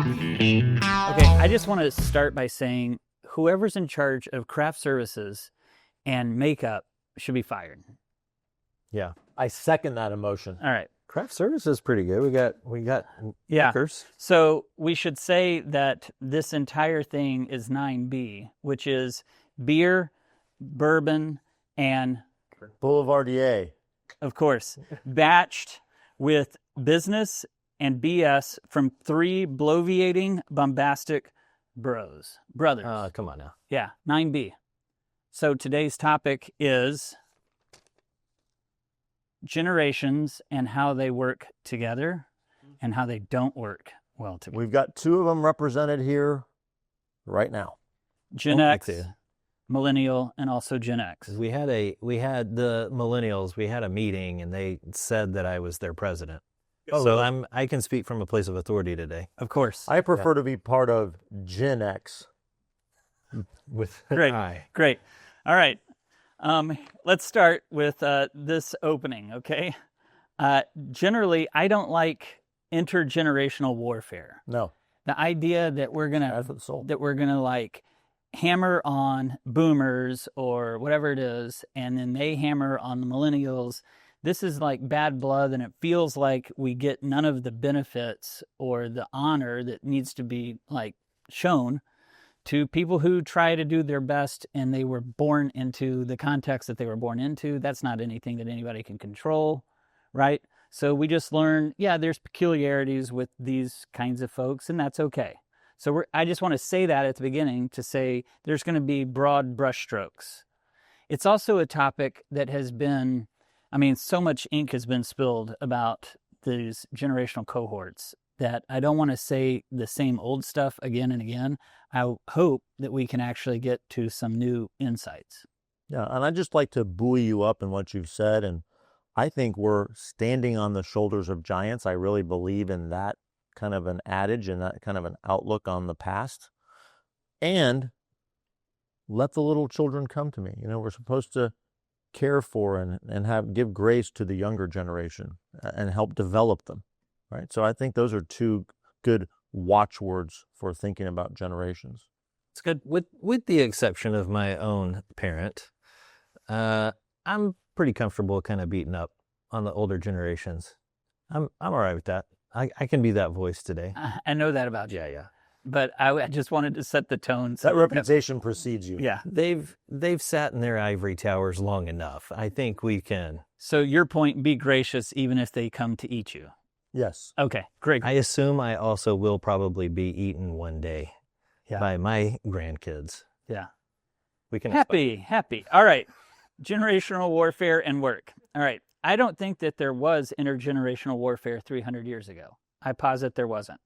Okay, I just want to start by saying whoever's in charge of craft services and makeup should be fired. Yeah, I second that emotion. All right. Craft service is pretty good. We got Yeah. makers. So we should say that this entire thing is 9B, which is beer, bourbon, and, Boulevardier. of course, batched with business and BS from 3 bloviating, bombastic brothers. Come on now. Yeah, 9B. So today's topic is generations and how they work together and how they don't work well together. We've got 2 of them represented here right now. Gen X, millennial, and also Gen X. We had the millennials. We had a meeting, and they said that I was their president. Oh, so really? I can speak from a place of authority today. Of course. I prefer to be part of Gen X. With Great. I. Great. All right. Let's start with this opening, okay? Generally, I don't like intergenerational warfare. No, The idea that we're gonna that's the soul. like hammer on boomers or whatever it is, and then they hammer on the millennials. This is like bad blood, and it feels like we get none of the benefits or the honor that needs to be like shown to people who try to do their best, and they were born into the context that they were born into. That's not anything that anybody can control, right? So we just learn, yeah, there's peculiarities with these kinds of folks, and that's okay. So I just want to say that at the beginning to say there's going to be broad brushstrokes. It's also a topic that has been, so much ink has been spilled about these generational cohorts that I don't want to say the same old stuff again and again. I hope that we can actually get to some new insights. Yeah, and I'd just like to buoy you up in what you've said, and I think we're standing on the shoulders of giants. I really believe in that kind of an adage and that kind of an outlook on the past. And let the little children come to me. We're supposed to care for and give grace to the younger generation and help develop them, right? So I think those are 2 good watchwords for thinking about generations. It's good. With the exception of my own parent, I'm pretty comfortable kind of beating up on the older generations. I'm all right with that. I can be that voice today. I know that about you. Yeah. But I just wanted to set the tone. That reputation precedes you. Yeah. They've sat in their ivory towers long enough. I think we can. So your point, be gracious even if they come to eat you. Yes. Okay, great. I assume I also will probably be eaten one day by my grandkids. Yeah. We can Happy. All right. Generational warfare and work. All right. I don't think that there was intergenerational warfare 300 years ago. I posit there wasn't.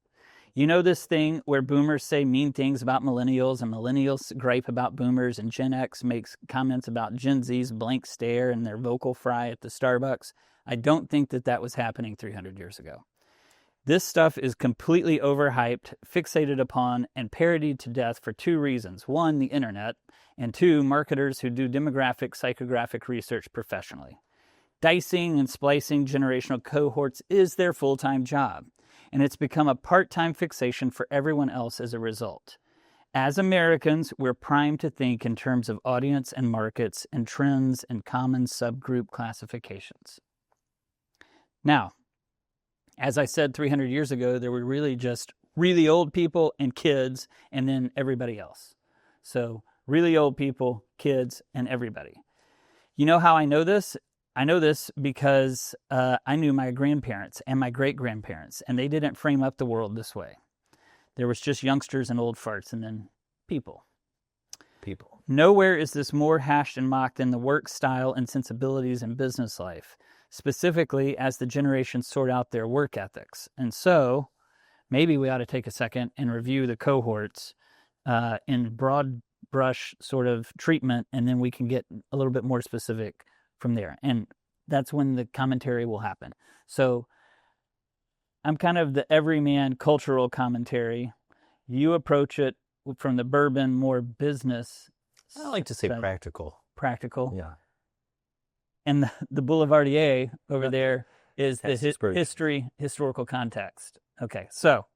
You know this thing where boomers say mean things about millennials and millennials gripe about boomers and Gen X makes comments about Gen Z's blank stare and their vocal fry at the Starbucks? I don't think that was happening 300 years ago. This stuff is completely overhyped, fixated upon, and parodied to death for 2 reasons. 1, the internet, and 2, marketers who do demographic, psychographic research professionally. Dicing and splicing generational cohorts is their full-time job, and it's become a part-time fixation for everyone else as a result. As Americans, we're primed to think in terms of audience and markets and trends and common subgroup classifications. Now, as I said 300 years ago, there were really just really old people and kids and then everybody else. So really old people, kids, and everybody. You know how I know this? I know this because I knew my grandparents and my great-grandparents, and they didn't frame up the world this way. There was just youngsters and old farts and then people. Nowhere is this more hashed and mocked than the work style and sensibilities in business life, specifically as the generations sort out their work ethics. And so maybe we ought to take a second and review the cohorts in broad brush sort of treatment, and then we can get a little bit more specific from there. And that's when the commentary will happen. So I'm kind of the everyman cultural commentary. You approach it from the bourbon, more business. I like to say side. practical. Practical. Yeah. And the Boulevardier over there is the Historical historical context. Okay, so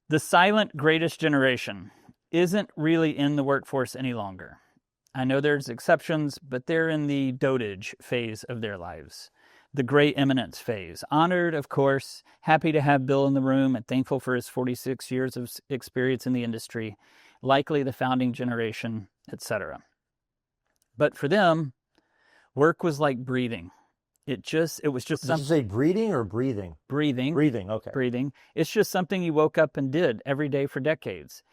The silent greatest generation isn't really in the workforce any longer. I know there's exceptions, but they're in the dotage phase of their lives, the great eminence phase. Honored, of course, happy to have Bill in the room and thankful for his 46 years of experience in the industry, likely the founding generation, etc. But for them, work was like breathing. It was just Did something. you say breeding or breathing? Breathing. Breathing, okay. Breathing. It's just something you woke up and did every day for decades.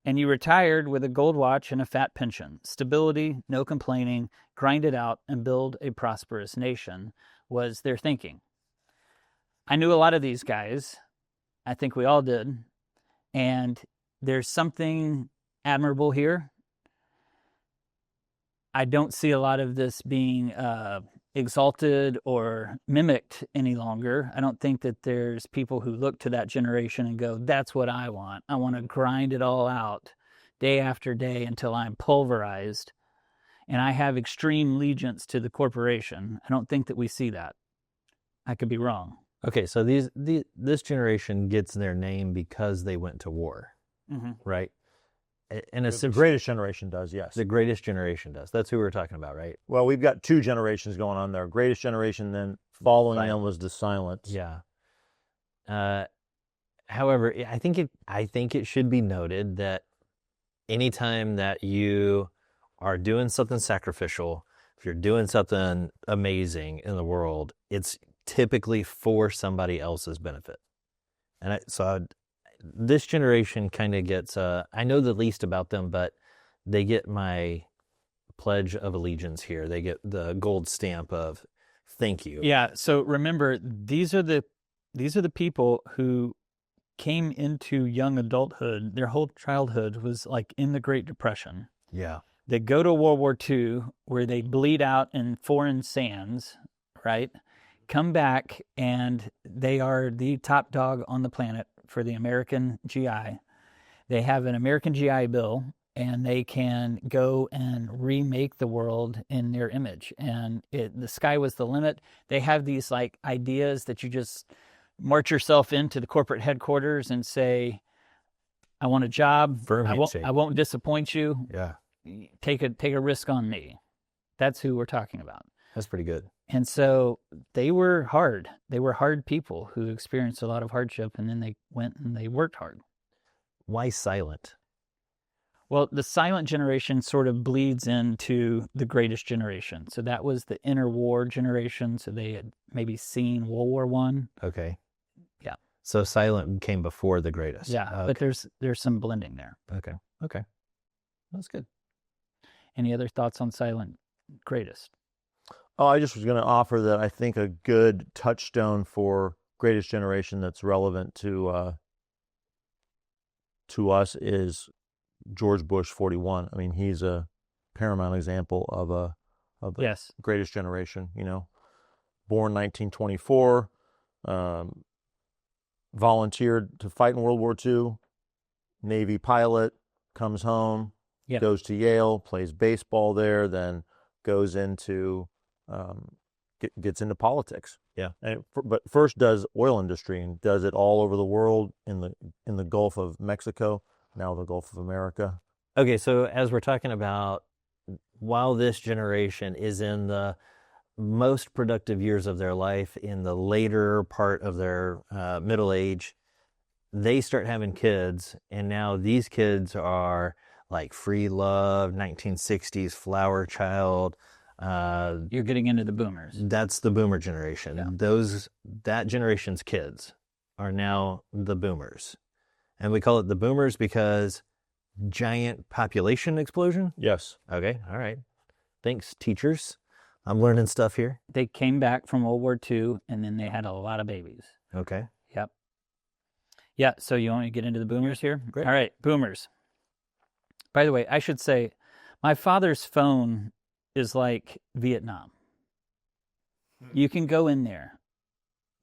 And you retired with a gold watch and a fat pension. Stability, no complaining, grind it out, and build a prosperous nation was their thinking. I knew a lot of these guys. I think we all did. And there's something admirable here. I don't see a lot of this being exalted or mimicked any longer. I don't think that there's people who look to that generation and go, that's what I want. I want to grind it all out day after day until I'm pulverized and I have extreme allegiance to the corporation. I don't think that we see that. I could be wrong. Okay, so this generation gets their name because they went to war, right? And The greatest generation does, yes. The greatest generation does. That's who we're talking about, right? Well, we've got two generations going on there. Greatest generation, then following them was the silence. Yeah. However, I think it should be noted that anytime that you are doing something sacrificial, if you're doing something amazing in the world, it's typically for somebody else's benefit. And this generation kind of gets, I know the least about them, but they get my pledge of allegiance here. They get the gold stamp of thank you. Yeah. So remember, these are the people who came into young adulthood. Their whole childhood was like in the Great Depression. Yeah. They go to World War II where they bleed out in foreign sands, right? Come back and they are the top dog on the planet for the American GI. They have an American GI Bill and they can go and remake the world in their image. And the sky was the limit. They have these like ideas that you just march yourself into the corporate headquarters and say, I want a job. I won't disappoint you. Yeah. Take a risk on me. That's who we're talking about. That's pretty good. And so they were hard. They were hard people who experienced a lot of hardship, and then they went and they worked hard. Why silent? Well, the silent generation sort of bleeds into the greatest generation. So that was the interwar generation. So they had maybe seen World War I. Okay. Yeah. So silent came before the greatest. Yeah, okay. But there's some blending there. Okay. That's good. Any other thoughts on silent greatest? Oh, I just was going to offer that I think a good touchstone for greatest generation that's relevant to us is George Bush 41. I mean, he's a paramount example of a Yes. greatest generation, Born 1924, volunteered to fight in World War II, Navy pilot, comes home, goes to Yale, plays baseball there, then goes into gets into politics. Yeah. But first does oil industry and does it all over the world in the Gulf of Mexico, now the Gulf of America. Okay, so as we're talking about, while this generation is in the most productive years of their life, in the later part of their middle age, they start having kids, and now these kids are like free love, 1960s flower child. You're getting into the boomers. That's the boomer generation. Yeah. That generation's kids are now the boomers. And we call it the boomers because giant population explosion? Yes. Okay, all right. Thanks, teachers. I'm learning stuff here. They came back from World War II, and then they had a lot of babies. Okay. Yep. Yeah, so you want to get into the boomers here? Great. All right, boomers. By the way, I should say, my father's phone is like Vietnam. You can go in there,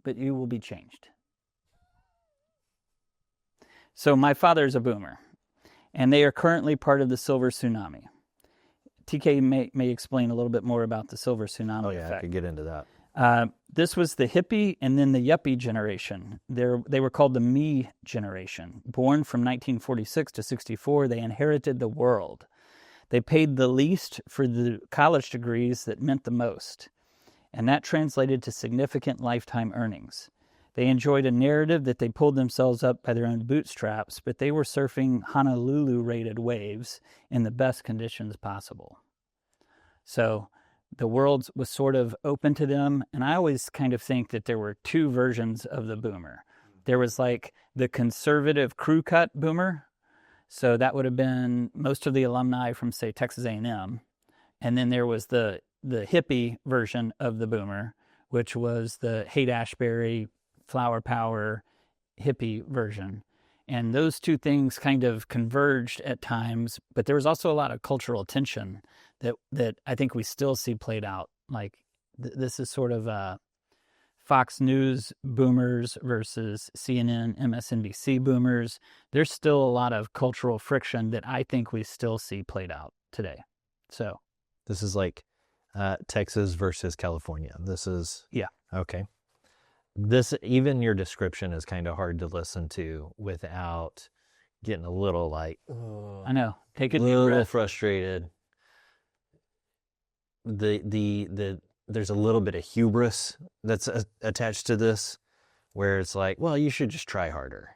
but you will be changed. So my father is a boomer, and they are currently part of the silver tsunami. TK may explain a little bit more about the silver tsunami effect. I could get into that. This was the hippie and then the yuppie generation. They were called the me generation. Born from 1946 to 64, they inherited the world. They paid the least for the college degrees that meant the most, and that translated to significant lifetime earnings. They enjoyed a narrative that they pulled themselves up by their own bootstraps, but they were surfing Honolulu-rated waves in the best conditions possible. So the world was sort of open to them, and I always kind of think that there were two versions of the boomer. There was like the conservative crew cut boomer, so that would have been most of the alumni from, say, Texas A&M, and then there was the hippie version of the boomer, which was the Haight-Ashbury, flower power, hippie version. And those two things kind of converged at times, but there was also a lot of cultural tension that I think we still see played out. Like this is sort of Fox News boomers versus CNN, MSNBC boomers. There's still a lot of cultural friction that I think we still see played out today. So this is like Texas versus California. This is... Yeah. Okay. This, even your description is kind of hard to listen to without getting a little like... I know. Take a deep little breath. Frustrated. There's a little bit of hubris that's attached to this, where it's like, well, you should just try harder.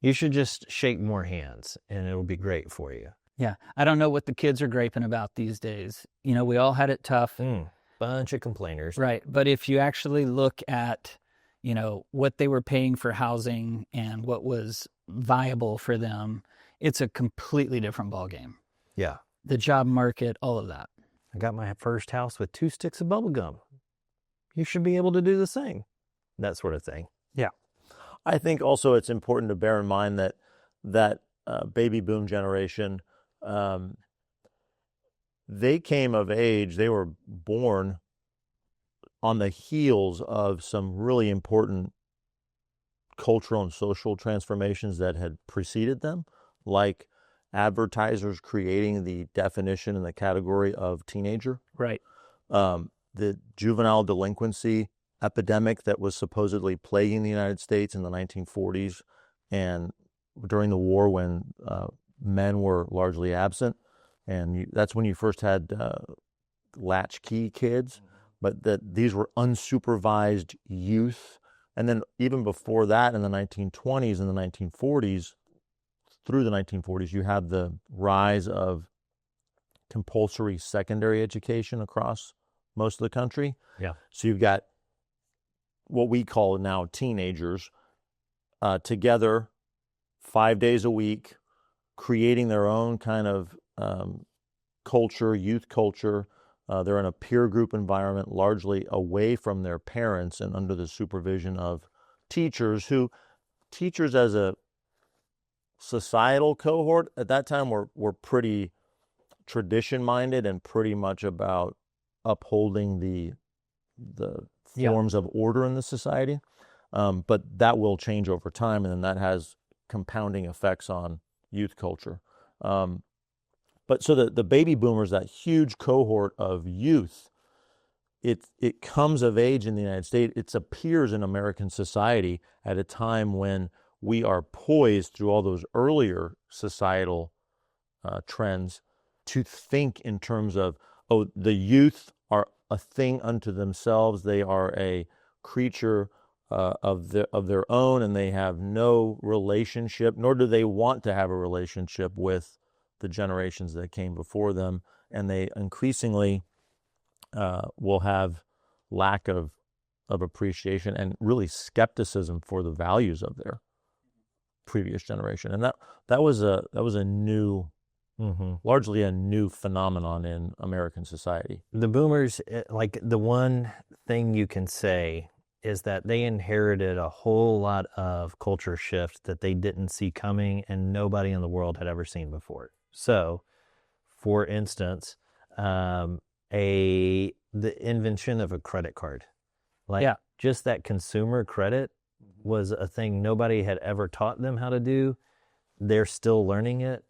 You should just shake more hands, and it'll be great for you. Yeah. I don't know what the kids are griping about these days. You know, we all had it tough. Bunch of complainers. Right. But if you actually look at, you know, what they were paying for housing and what was viable for them, it's a completely different ballgame. Yeah. The job market, all of that. I got my first house with 2 sticks of bubble gum. You should be able to do the same. That sort of thing. Yeah. I think also it's important to bear in mind that baby boom generation, they came of age, they were born on the heels of some really important cultural and social transformations that had preceded them, like advertisers creating the definition and the category of teenager. Right. The juvenile delinquency epidemic that was supposedly plaguing the United States in the 1940s and during the war when men were largely absent. And that's when you first had latchkey kids, but that these were unsupervised youth. And then even before that, in the 1920s and the 1940s, through the 1940s, you have the rise of compulsory secondary education across most of the country. Yeah. So you've got what we call now teenagers together 5 days a week, creating their own kind of culture, youth culture. They're in a peer group environment, largely away from their parents and under the supervision of teachers as a societal cohort at that time were pretty tradition-minded and pretty much about upholding the forms of order in the society. But that will change over time, and then that has compounding effects on youth culture. But so the baby boomers, that huge cohort of youth, it comes of age in the United States. It appears in American society at a time when we are poised through all those earlier societal trends to think in terms of, oh, the youth are a thing unto themselves. They are a creature of their own, and they have no relationship, nor do they want to have a relationship with the generations that came before them. And they increasingly will have lack of appreciation and really skepticism for the values of their previous generation. And that was a new, largely a new phenomenon in American society. The boomers, like the one thing you can say is that they inherited a whole lot of culture shift that they didn't see coming and nobody in the world had ever seen before. So, for instance, the invention of a credit card, just that consumer credit was a thing nobody had ever taught them how to do. They're still learning it.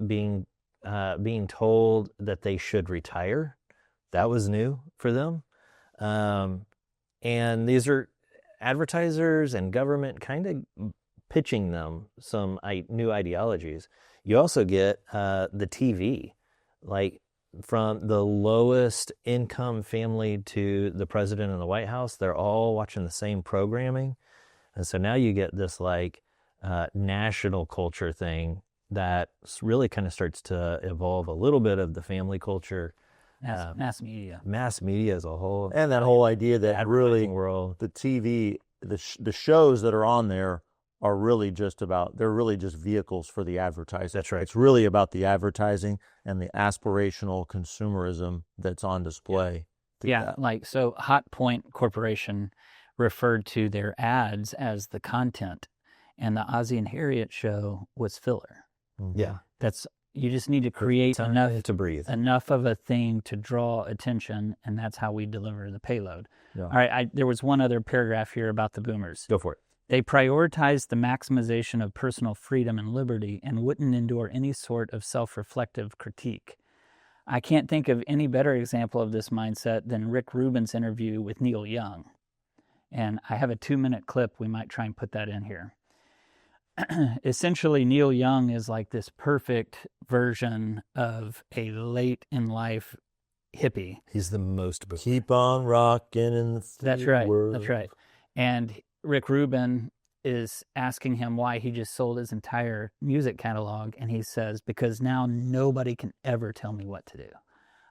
Being told that they should retire, that was new for them. And these are advertisers and government kind of pitching them some new ideologies. You also get the TV, like from the lowest income family to the president and the White House, they're all watching the same programming. And so now you get this like national culture thing that really kind of starts to evolve a little bit of the family culture. Mass media. Mass media as a whole. And that whole idea that really world. the TV, the shows that are on there are really they're really just vehicles for the advertising. That's right. It's really about the advertising and the aspirational consumerism that's on display. Yeah, like so Hot Point Corporation referred to their ads as the content, and the Ozzie and Harriet show was filler. Yeah. You just need to create enough to breathe, enough of a thing to draw attention, and that's how we deliver the payload. Yeah. All right, there was one other paragraph here about the boomers. Go for it. They prioritized the maximization of personal freedom and liberty and wouldn't endure any sort of self-reflective critique. I can't think of any better example of this mindset than Rick Rubin's interview with Neil Young. And I have a 2-minute clip. We might try and put that in here. Essentially, Neil Young is like this perfect version of a late-in-life hippie. He's the most boomer. Keep on rocking in the free That's right. world. That's right. And Rick Rubin is asking him why he just sold his entire music catalog, and he says, because now nobody can ever tell me what to do.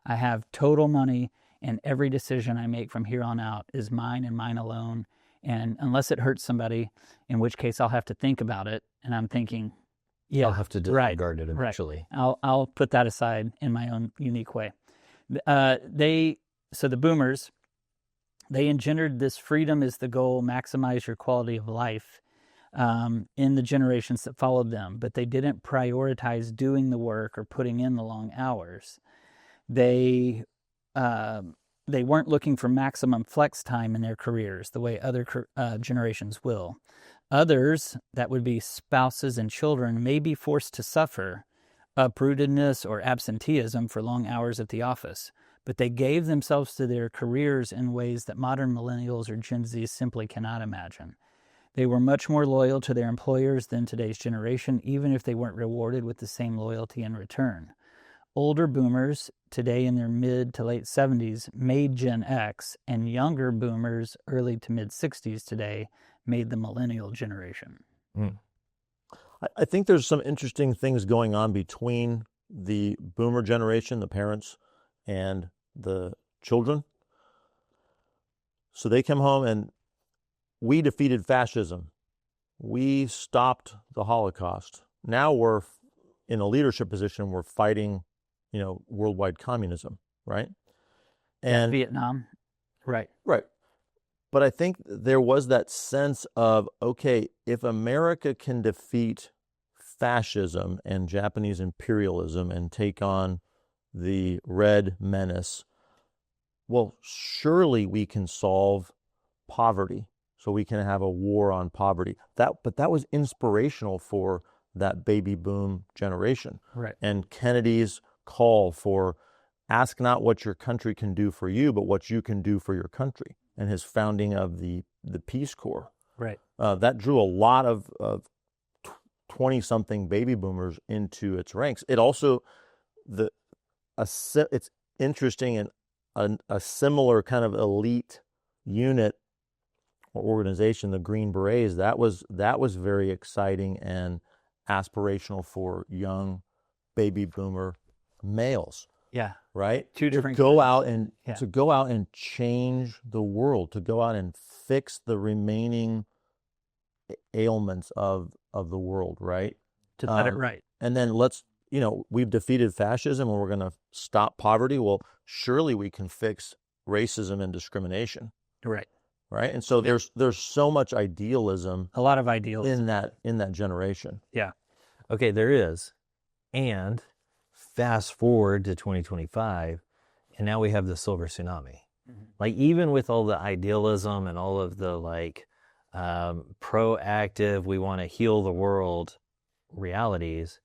I have total money, and every decision I make from here on out is mine and mine alone. And unless it hurts somebody, in which case I'll have to think about it. And I'm thinking, yeah, I'll have to disregard it eventually. Right. I'll put that aside in my own unique way. So the boomers, they engendered this freedom is the goal, maximize your quality of life in the generations that followed them. But they didn't prioritize doing the work or putting in the long hours. They weren't looking for maximum flex time in their careers the way other generations will. Others, that would be spouses and children, may be forced to suffer uprootedness or absenteeism for long hours at the office, but they gave themselves to their careers in ways that modern millennials or Gen Z simply cannot imagine. They were much more loyal to their employers than today's generation, even if they weren't rewarded with the same loyalty in return. Older boomers, today in their mid to late 70s, made Gen X, and younger boomers, early to mid 60s today, made the millennial generation. I think there's some interesting things going on between the boomer generation, the parents, and the children. So they come home and we defeated fascism. We stopped the Holocaust. Now we're in a leadership position. We're fighting, worldwide communism, right? And Vietnam, right. Right. But I think there was that sense of, okay, if America can defeat fascism and Japanese imperialism and take on the Red Menace, well, surely we can solve poverty. So we can have a war on poverty. But that was inspirational for that baby boom generation. Right. And Kennedy's call for ask not what your country can do for you, but what you can do for your country, and his founding of the Peace Corps. Right. That drew a lot of 20-something baby boomers into its ranks. It also, it's interesting, and a similar kind of elite unit or organization, the Green Berets, that was very exciting and aspirational for young baby boomer males. Yeah. Right? Two different to go out and change the world, to go out and fix the remaining ailments of the world, right? To set it right. And then we've defeated fascism and we're going to stop poverty. Well, surely we can fix racism and discrimination. Right. Right? And so there's so much idealism. A lot of idealism in that generation. Yeah. Okay, there is. And fast forward to 2025, and now we have the silver tsunami. Mm-hmm. Like, even with all the idealism and all of the proactive, we want to heal the world realities,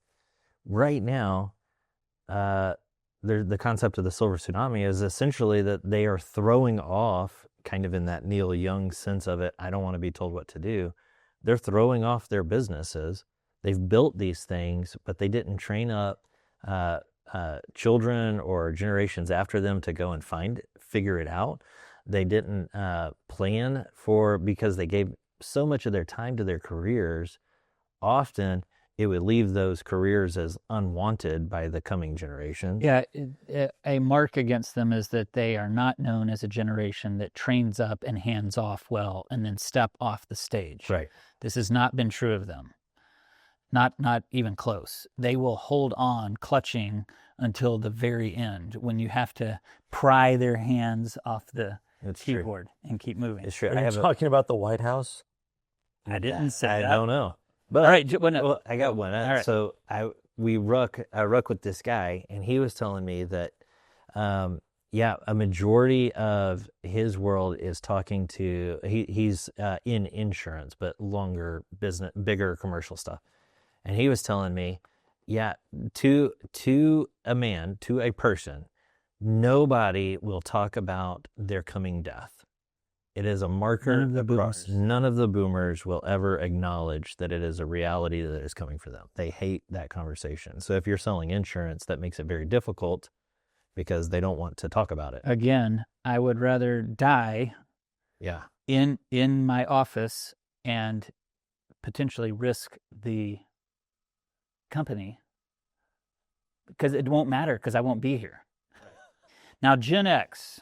right now, the concept of the silver tsunami is essentially that they are throwing off kind of in that Neil Young sense of it, I don't want to be told what to do. They're throwing off their businesses. They've built these things, but they didn't train up children or generations after them to go and figure it out. They didn't plan because they gave so much of their time to their careers. Often it would leave those careers as unwanted by the coming generation. Yeah, a mark against them is that they are not known as a generation that trains up and hands off well and then step off the stage. Right. This has not been true of them. Not even close. They will hold on, clutching until the very end when you have to pry their hands off the keyboard and keep moving. It's true. Are you talking about the White House? I didn't say I that. don't know. But all right, well, I got one. All right. So I ruck with this guy, and he was telling me that, a majority of his world is talking to. He's in insurance, but longer business, bigger commercial stuff. And he was telling me, to a person, nobody will talk about their coming death. It is a marker. None of the boomers will ever acknowledge that it is a reality that is coming for them. They hate that conversation. So if you're selling insurance, that makes it very difficult because they don't want to talk about it. Again, I would rather die in my office and potentially risk the company because it won't matter because I won't be here. Now, Gen X,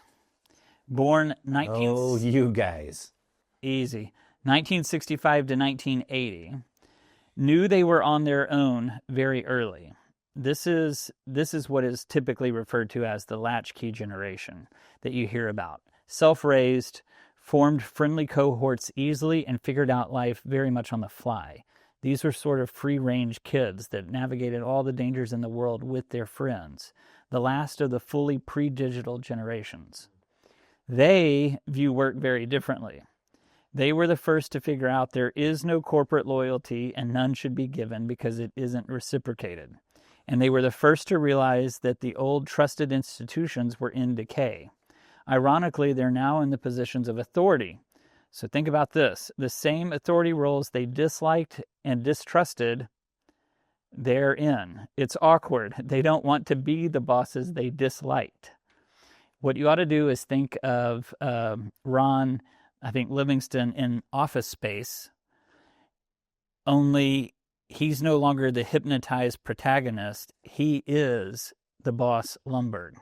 born 1965 to 1980, knew they were on their own very early. This is what is typically referred to as the latchkey generation that you hear about. Self-raised, formed friendly cohorts easily, and figured out life very much on the fly. These were sort of free-range kids that navigated all the dangers in the world with their friends, the last of the fully pre-digital generations. They view work very differently. They were the first to figure out there is no corporate loyalty and none should be given because it isn't reciprocated. And they were the first to realize that the old trusted institutions were in decay. Ironically, they're now in the positions of authority. So think about this. The same authority roles they disliked and distrusted, they're in. It's awkward. They don't want to be the bosses they disliked. What you ought to do is think of Ron, I think, Livingston in Office Space, only he's no longer the hypnotized protagonist. He is the boss Lumbergh.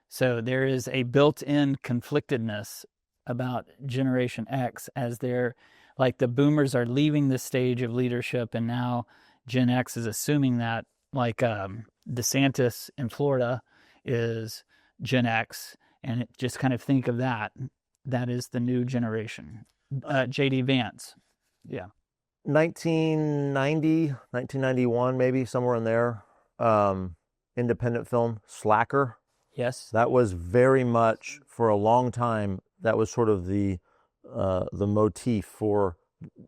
So there is a built-in conflictedness about Generation X as they're, like the boomers are leaving the stage of leadership and now Gen X is assuming that, like DeSantis in Florida is Gen X, and just kind of think of that. That is the new generation. J.D. Vance. Yeah. 1990, 1991, maybe somewhere in there. Independent film, Slacker. Yes. That was very much, for a long time, that was sort of the motif for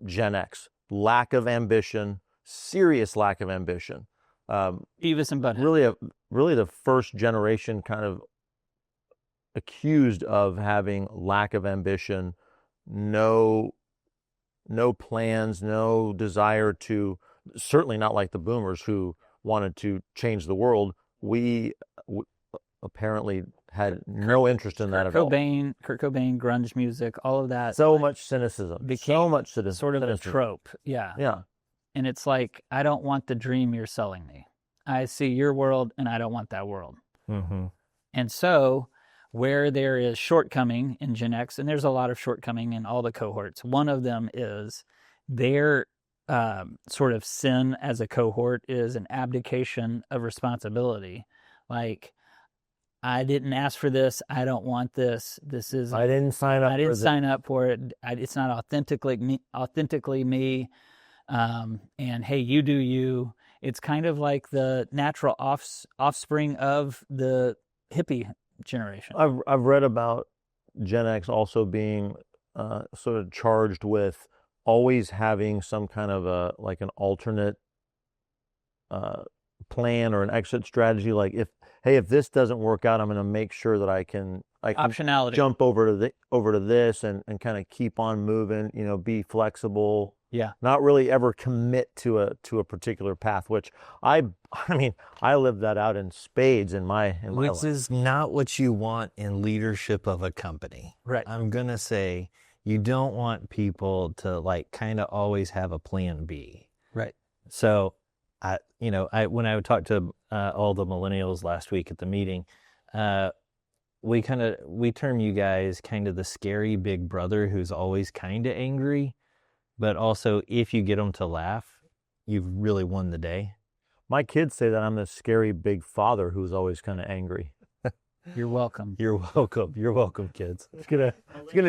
Gen X. Lack of ambition, serious lack of ambition. Beavis and Butthead. Really the first generation kind of accused of having lack of ambition, no plans, no desire to, certainly not like the boomers who wanted to change the world. We apparently had no interest in that at all. Kurt Cobain, grunge music, all of that. So much cynicism. So much cynicism. Sort of a trope. Yeah. Yeah. And it's like, I don't want the dream you're selling me. I see your world and I don't want that world. Mm-hmm. And so where there is shortcoming in Gen X, and there's a lot of shortcoming in all the cohorts, one of them is their sort of sin as a cohort is an abdication of responsibility. Like, I didn't ask for this. I don't want this. I didn't sign up for it. It's not authentically me. And hey, you do you. It's kind of like the natural offspring of the hippie generation. I've read about Gen X also being sort of charged with always having some kind of an alternate plan or an exit strategy. Like if this doesn't work out, I'm going to make sure that I can I can Optionality. jump over to this and kind of keep on moving, be flexible. Yeah. Not really ever commit to a particular path, which I mean, I lived that out in spades in my Which life. is not what you want in leadership of a company. Right. I'm going to say you don't want people to like kind of always have a plan B. Right. So when I would talk to all the millennials last week at the meeting, we term you guys kind of the scary big brother who's always kind of angry, but also if you get them to laugh, you've really won the day. My kids say that I'm the scary big father who's always kind of angry. You're welcome. You're welcome. You're welcome, kids. It's gonna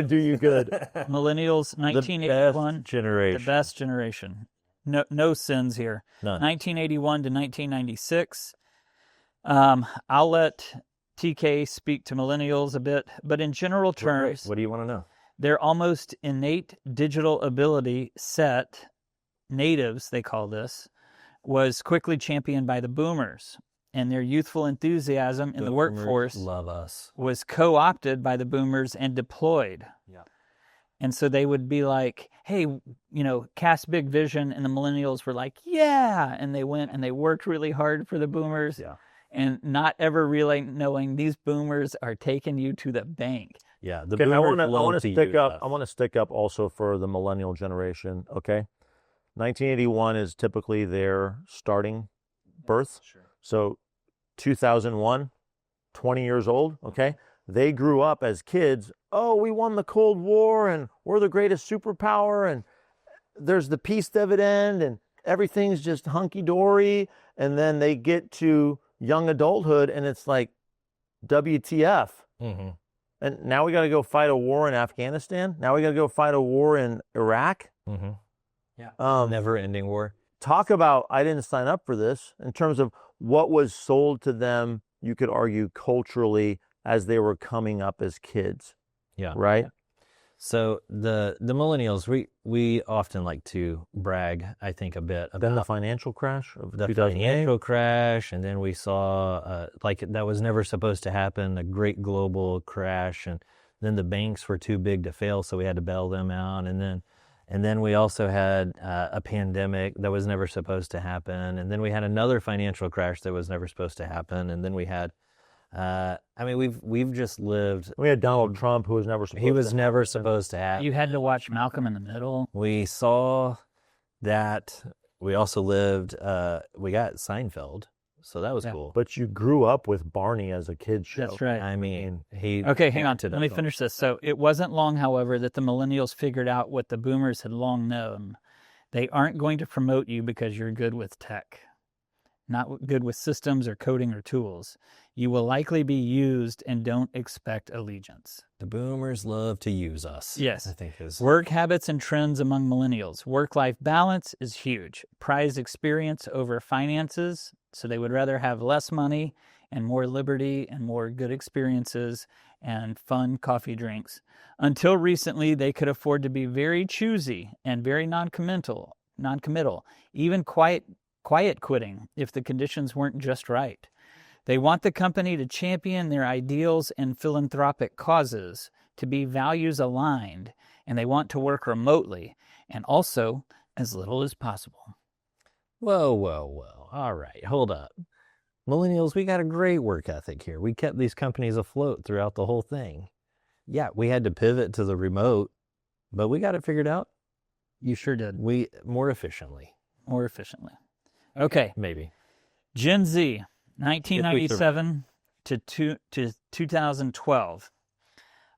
do you good. Millennials, 1981, generation. the best generation. No sins here. None. 1981 to 1996. I'll let TK speak to millennials a bit, but in general terms, What do you want to know? their almost innate digital ability set, natives they call this, was quickly championed by the boomers, and their youthful enthusiasm in the workforce love us. was co-opted by the boomers and deployed. Yeah. And so they would be like, hey, cast big vision. And the millennials were like, yeah. And they went and they worked really hard for the boomers. Yeah. And not ever really knowing these boomers are taking you to the bank. Yeah. The Okay, I boomers want to stick up. us. I want to stick up also for the millennial generation. Okay, 1981 is typically their starting birth. Sure. So 2001, 20 years old. Okay, they grew up as kids. Oh, we won the Cold War and we're the greatest superpower and there's the peace dividend and everything's just hunky dory. And then they get to young adulthood and it's like, WTF? Mm-hmm. And now we got to go fight a war in Afghanistan. Now we got to go fight a war in Iraq. Mm-hmm. Yeah. Never-ending war. Talk about, I didn't sign up for this in terms of what was sold to them, you could argue culturally as they were coming up as kids. Yeah. Right? Yeah. So the millennials, we often like to brag, I think, a bit about Then the financial crash of the 2008. financial crash, and then we saw like that was never supposed to happen, a great global crash, and then the banks were too big to fail, so we had to bail them out, and then we also had a pandemic that was never supposed to happen, and then we had another financial crash that was never supposed to happen, and then we had we've just lived. We had Donald Trump, who was never supposed to. He was never supposed to happen. You had to watch Malcolm in the Middle. We saw that. We also lived. We got Seinfeld, so that was cool. But you grew up with Barney as a kid show. That's right. I mean, he. Okay, hang on. parented Let me us all. finish this. So it wasn't long, however, that the millennials figured out what the boomers had long known. They aren't going to promote you because you're good with tech, not good with systems or coding or tools. You will likely be used and don't expect allegiance. The boomers love to use us. Yes. I think is. Work habits and trends among millennials. Work-life balance is huge. Prize experience over finances. So they would rather have less money and more liberty and more good experiences and fun coffee drinks. Until recently, they could afford to be very choosy and very non-committal, even quiet quitting if the conditions weren't just right. They want the company to champion their ideals and philanthropic causes, to be values aligned, and they want to work remotely and also as little as possible. Whoa. All right, hold up. Millennials, we got a great work ethic here. We kept these companies afloat throughout the whole thing. Yeah, we had to pivot to the remote, but we got it figured out. You sure did. We more efficiently. Okay. Maybe. Gen Z, 1997 to 2012.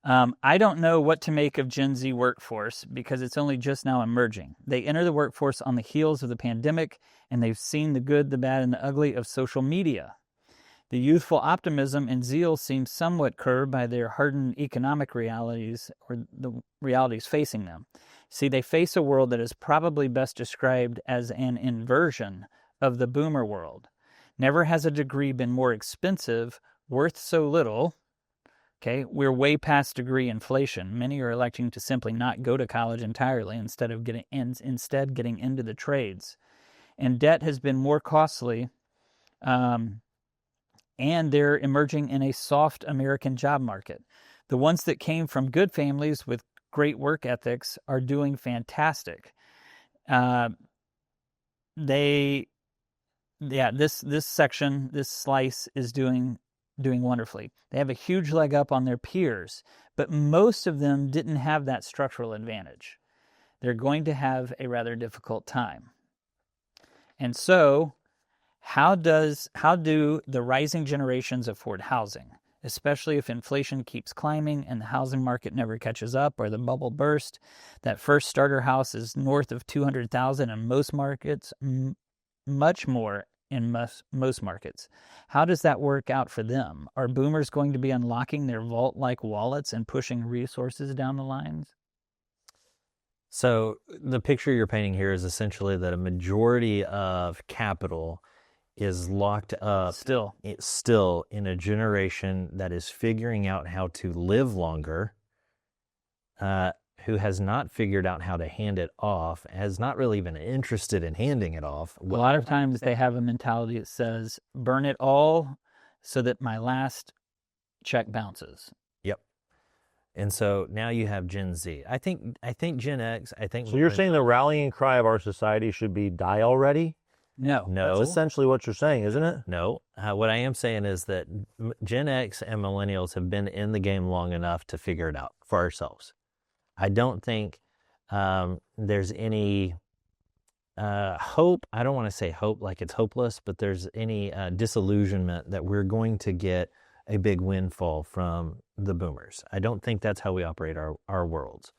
I don't know what to make of Gen Z workforce because it's only just now emerging. They enter the workforce on the heels of the pandemic, and they've seen the good, the bad, and the ugly of social media. The youthful optimism and zeal seem somewhat curbed by their hardened economic realities or the realities facing them. See, they face a world that is probably best described as an inversion of the boomer world. Never has a degree been more expensive, worth so little. Okay, we're way past degree inflation. Many are electing to simply not go to college entirely instead getting into the trades. And debt has been more costly and they're emerging in a soft American job market. The ones that came from good families with great work ethics are doing fantastic. This section, this slice is doing wonderfully. They have a huge leg up on their peers, but most of them didn't have that structural advantage. They're going to have a rather difficult time. And so, how do the rising generations afford housing, especially if inflation keeps climbing and the housing market never catches up or the bubble burst? That first starter house is north of $200,000 in most markets, much more in most markets. How does that work out for them? Are boomers going to be unlocking their vault-like wallets and pushing resources down the lines? So the picture you're painting here is essentially that a majority of capital is locked up still in a generation that is figuring out how to live longer, who has not figured out how to hand it off, has not really even interested in handing it off. A lot of times they have a mentality that says, burn it all so that my last check bounces. Yep. And so now you have Gen Z. I think Gen X, So you're saying the rallying cry of our society should be die already? No. That's essentially what you're saying, isn't it? No. What I am saying is that Gen X and millennials have been in the game long enough to figure it out for ourselves. I don't think there's any hope. I don't want to say hope like it's hopeless, but there's any disillusionment that we're going to get a big windfall from the boomers. I don't think that's how we operate our worlds.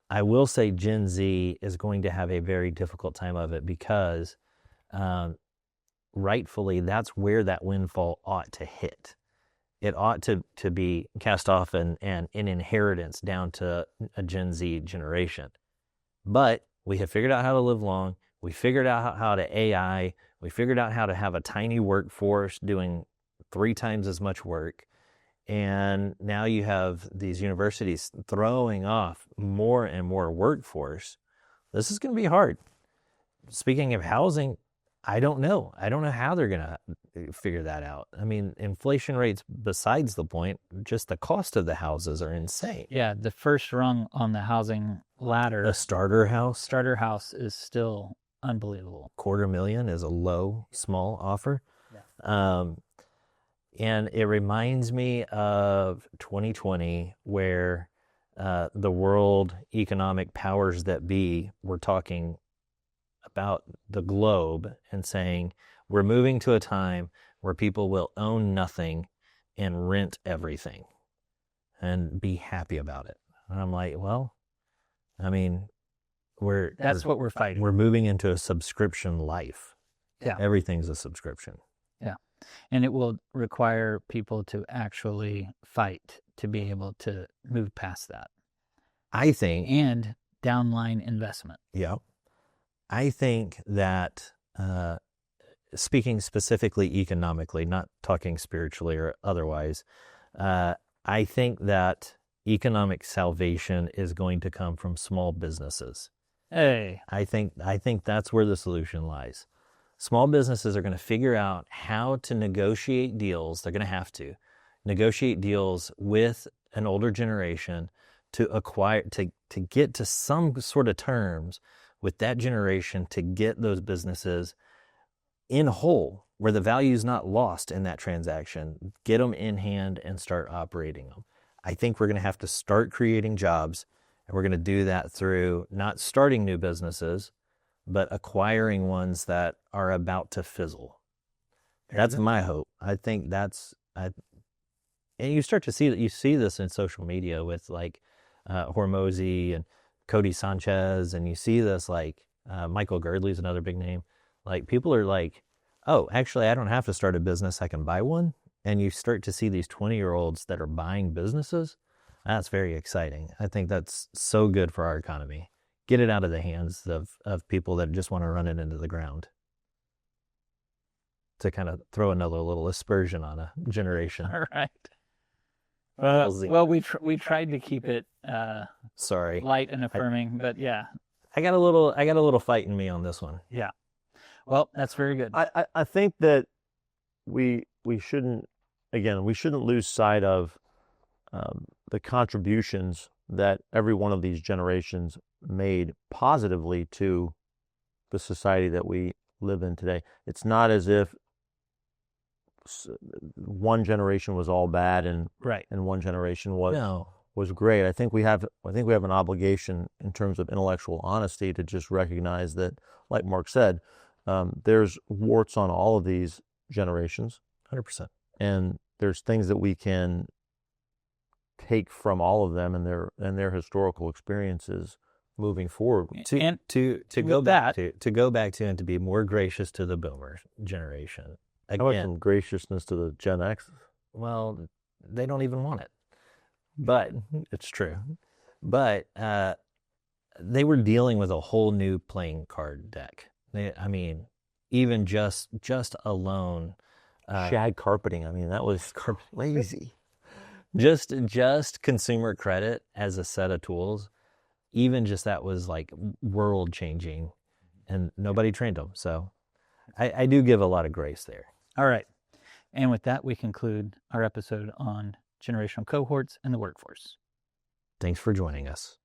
I will say Gen Z is going to have a very difficult time of it because rightfully that's where that windfall ought to hit. It ought to be cast off and an inheritance down to a Gen Z generation. But we have figured out how to live long. We figured out how to AI. We figured out how to have a tiny workforce doing 3 times as much work. And now you have these universities throwing off more and more workforce. This is going to be hard. Speaking of housing, I don't know. I don't know how they're going to figure that out. I mean, inflation rates, besides the point, just the cost of the houses are insane. Yeah, the first rung on the housing ladder. A starter house is still unbelievable. $250,000 is a small offer. Yeah. And it reminds me of 2020, where the world economic powers that be were talking about the globe and saying, we're moving to a time where people will own nothing and rent everything and be happy about it. And I'm like, well, I mean, that's what we're fighting. We're moving into a subscription life. Yeah. Everything's a subscription. Yeah. And it will require people to actually fight to be able to move past that. I think. And downline investment. Yeah. I think that, speaking specifically economically, not talking spiritually or otherwise, I think that economic salvation is going to come from small businesses. Hey. I think that's where the solution lies. Small businesses are going to figure out how to negotiate deals. They're going to have to negotiate deals with an older generation to acquire, to get to some sort of terms with that generation to get those businesses in whole, where the value is not lost in that transaction. Get them in hand and start operating them. I think we're going to have to start creating jobs, and we're going to do that through not starting new businesses, but acquiring ones that are about to fizzle. That's my hope. I think and you start to see that. You see this in social media with like Hormozy and Cody Sanchez, and you see this like Michael Girdley's another big name. Like people are like, oh, actually I don't have to start a business, I can buy one. And you start to see these 20-year-olds that are buying businesses. That's very exciting. I think that's so good for our economy. Get it out of the hands of people that just want to run it into the ground. To kind of throw another little aspersion on a generation. All right. Well, we tried to keep it sorry, light and affirming, but yeah. I got a little fight in me on this one. Yeah. Well, that's very good. I think that we we shouldn't lose sight of the contributions that every one of these generations made positively to the society that we live in today. It's not as if one generation was all bad and one generation was great. I think we have an obligation in terms of intellectual honesty to just recognize that, like Mark said, there's warts on all of these generations, 100%, and there's things that we can take from all of them and their historical experiences moving forward. To go back to and to be more gracious to the boomer generation. Again, how about some graciousness to the Gen X? Well, they don't even want it. But it's true. But they were dealing with a whole new playing card deck. Even just alone, shag carpeting. That was lazy. Just consumer credit as a set of tools, even just that was like world changing, and nobody trained them. So I do give a lot of grace there. All right. And with that, we conclude our episode on generational cohorts and the workforce. Thanks for joining us.